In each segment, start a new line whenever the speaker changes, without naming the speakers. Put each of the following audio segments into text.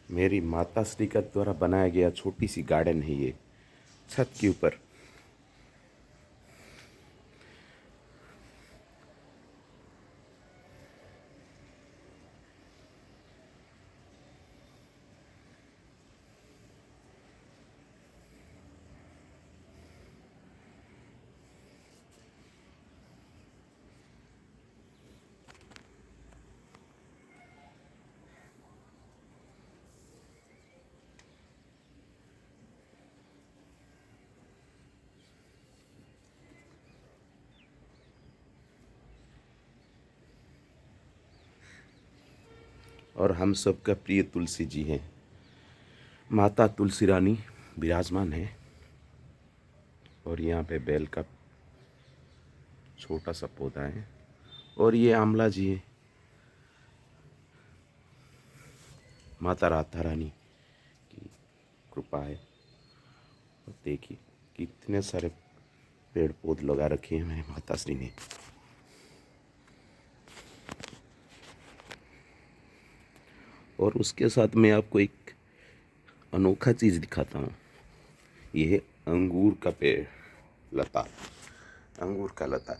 मेरी माता श्री का द्वारा बनाया गया छोटी सी गार्डन है ये, छत के ऊपर। और हम सबका प्रिय तुलसी जी हैं, माता तुलसी रानी विराजमान है। और यहाँ पे बेल का छोटा सा पौधा है, और ये आमला जी है, माता राधा रानी की कृपा है। और देखिए कितने सारे पेड़ पौधे लगा रखे हैं मेरे माता श्री ने। और उसके साथ मैं आपको एक अनोखा चीज़ दिखाता हूँ। ये है अंगूर का पेड़, लता, अंगूर का लता।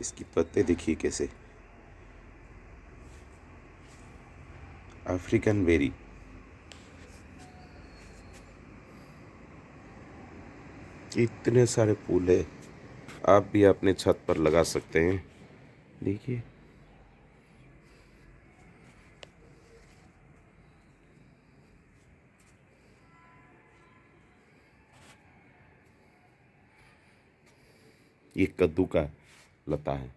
इसकी पत्ते देखिए कैसे, अफ्रीकन बेरी। इतने सारे फूल है, आप भी अपने छत पर लगा सकते हैं। देखिए ये कद्दू का लता है।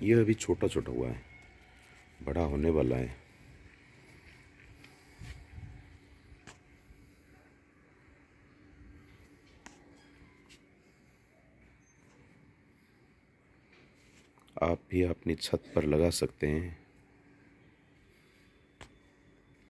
ये अभी छोटा छोटा हुआ है, बड़ा होने वाला है। आप भी अपनी छत पर लगा सकते हैं।